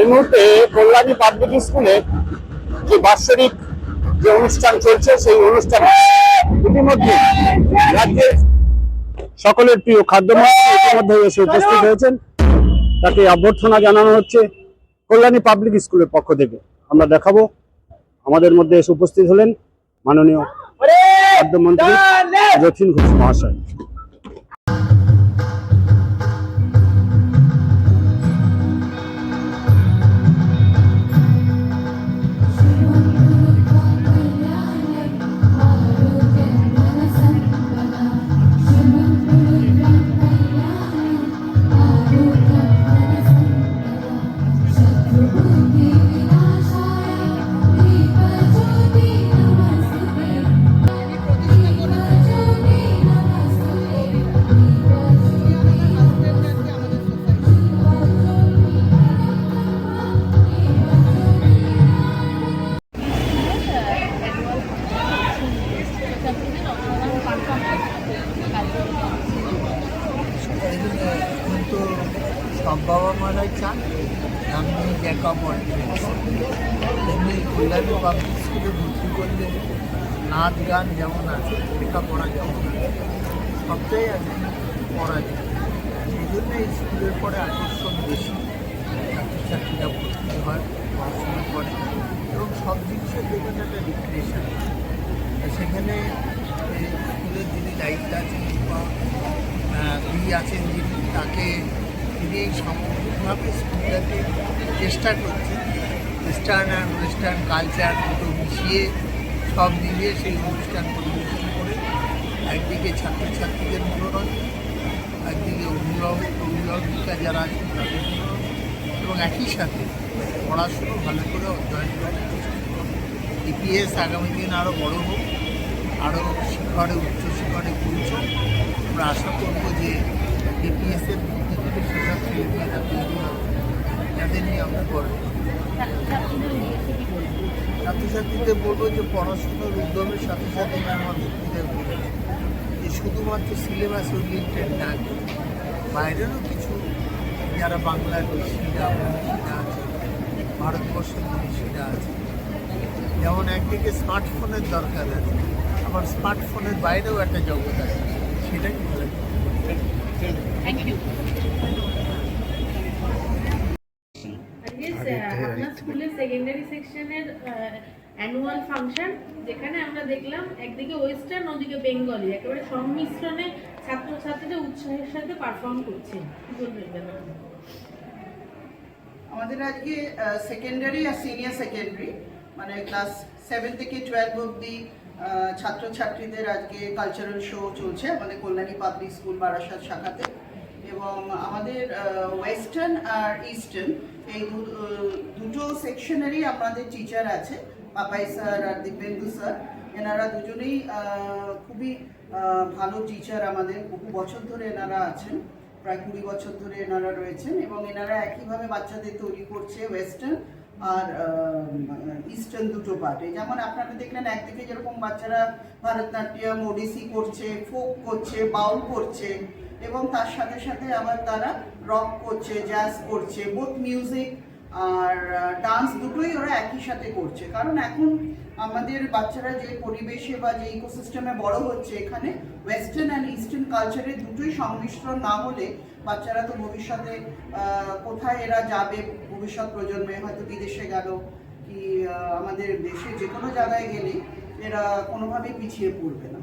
এই মুহূর্তে কল্যাণী পাবলিক স্কুলে যে বাৎসরিক যে অনুষ্ঠান চলছে সেই অনুষ্ঠান ইতিমধ্যে রাজ্যের সকলের প্রিয় খাদ্যমন্ত্রী ইতিমধ্যে এসে উপস্থিত হয়েছেন। তাকে অভ্যর্থনা জানানো হচ্ছে কল্যাণী পাবলিক স্কুলের পক্ষ থেকে। আমরা দেখাবো আমাদের মধ্যে এসে উপস্থিত হলেন মাননীয় খাদ্যমন্ত্রী যতীন ঘোষ মহাশয়। সব বাবা মারাই চান আমি লেখাপড়া এমনি কল্যাণী পাবলিক স্কুলে ভর্তি করলে নাচ গান যেমন আছে লেখাপড়া যেমন আছে সবটাই আছে পড়া যায়। সেই জন্য এই স্কুলের পরে আকর্ষণ বেশি, ছাত্রছাত্রীরা ভর্তি হয়, পড়াশোনা করে এবং সব জিনিসের যেখানে একটা রিক্রিয়েশন। সেখানে স্কুলের যিনি দায়িত্ব আছেন বা আছেন যিনি তিনি সামগ্রিকভাবে স্কুলটাকে চেষ্টা করছেন ইস্টার্ন অ্যান্ড ওয়েস্টার্ন কালচার দুটো মিশিয়ে সব মিলিয়ে সেই অনুষ্ঠান পরিবেশন করে একদিকে ছাত্রছাত্রীদের মনোরঞ্জন, একদিকে অভিভাবিকা যারা আছেন তাদের মনোরঞ্জন এবং একই সাথে পড়াশুনো ভালো করে অধ্যয়ন করার চেষ্টা করুন। ইপিএস আগামী দিন আরও বড় হোক, আরও শিখরে উচ্চশিখরে পৌঁছান। আমরা আশা করব যে ডিপিএসের মধ্যে থেকে সেসব ছেলেমেয়েরা তৈরি হবে যাদের নিয়ে আমরা গর্ব। ছাত্রছাত্রীদের বলবো যে পড়াশোনার উদ্যমের সাথে সাথে আমার ব্যক্তিদের বলবো যে শুধুমাত্র সিলেবাস ওরিয়েন্টেড না, বাইরেরও কিছু যারা বাংলার ঋষিরা মনীষীরা আছে, ভারতবর্ষের মনীষীরা আছে, যেমন একদিকে স্মার্টফোনের দরকার আছে, আবার স্মার্টফোনের বাইরেও একটা জগৎ আছে, সেটাই ভালো। আপনার স্কুলের সেকেন্ডারি সেকশনের অ্যানুয়াল ফাংশন, যেখানে আমরা দেখলাম একদিকে ওয়েস্টার্ন ওদিকে বেঙ্গলি একেবারে সংমিশ্রণে ছাত্রছাত্রীরা উৎসাহের সাথে পারফর্ম করছে, কি বলবেন? আমাদের আজকে সেকেন্ডারি আর সিনিয়র সেকেন্ডারি মানে ক্লাস 7 থেকে 12 অবধি ছাত্রছাত্রীদের আজকে কালচারাল শো চলছে আমাদের কল্যাণী পাবলিক স্কুল বারাসাত শাখাতে। এবং আমাদের ওয়েস্টার্ন আর ইস্টার্ন এই দুটো সেকশনেরই আমাদের টিচার আছে, পাপাই স্যার আর দিব্যেন্দু স্যার। এনারা দুজনেই খুবই ভালো টিচার, আমাদের বহু বছর ধরে এনারা আছেন, প্রায় 20 বছর ধরে এনারা রয়েছেন এবং এনারা একইভাবে বাচ্চাদের তৈরি করছে ওয়েস্টার্ন আর ইস্টার্ন দুটো পার্টে। যেমন আপনারা দেখলেন একদিকে যেরকম বাচ্চারা ভারতনাট্যম ওডিসি করছে, ফোক করছে, বাউল করছে এবং তার সাথে সাথে আবার তারা রক করছে, জ্যাজ করছে, বোথ মিউজিক আর ডান্স দুটোই ওরা একই সাথে করছে। কারণ এখন আমাদের বাচ্চারা যে পরিবেশে বা যে ইকোসিস্টেমে বড় হচ্ছে, এখানে ওয়েস্টার্ন অ্যান্ড ইস্টার্ন কালচারের দুটোই সংমিশ্রণ না হলে বাচ্চারা তো ভবিষ্যতে কোথায় এরা যাবে, ভবিষ্যৎ প্রজন্মে হয়তো বিদেশে গেল কি আমাদের দেশে যে কোনো জায়গায় গেলে এরা কোনোভাবেই পিছিয়ে পড়বে না।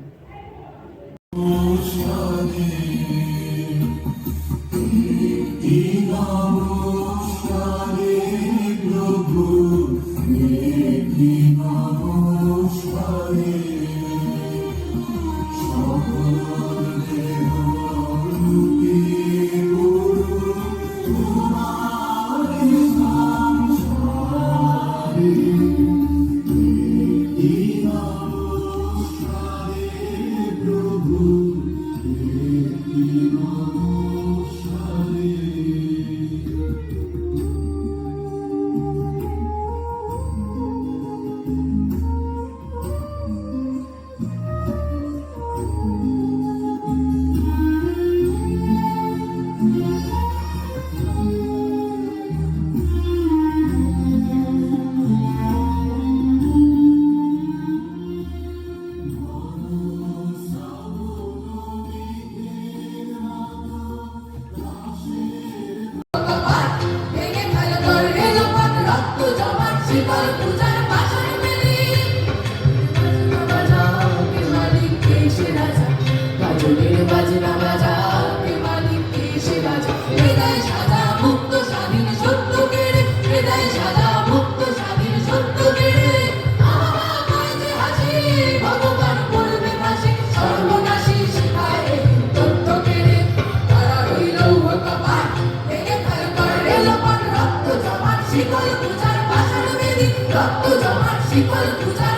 শিকল পূজার বাসন মেলে বাজনা কে মালিক কে সে রাজা গাজনের বাজনা বাজা কে মালিক কে সে রাজা হৃদয় সাদা মুক্ত স্বাধীন সত্য কেড়ে হৃদয় সাদা মুক্ত স্বাধীন সত্য কেড়ে ভগবান বলবে ভাসে সর্বনাশী শিখায় তথ্য কেড়ে তারা রইল কপাট ভেঙে ফেলবার রেলপথ রক্ত জমাট শিকল পূজার বাসন বেদি রক্ত জমাট শিকল পূজার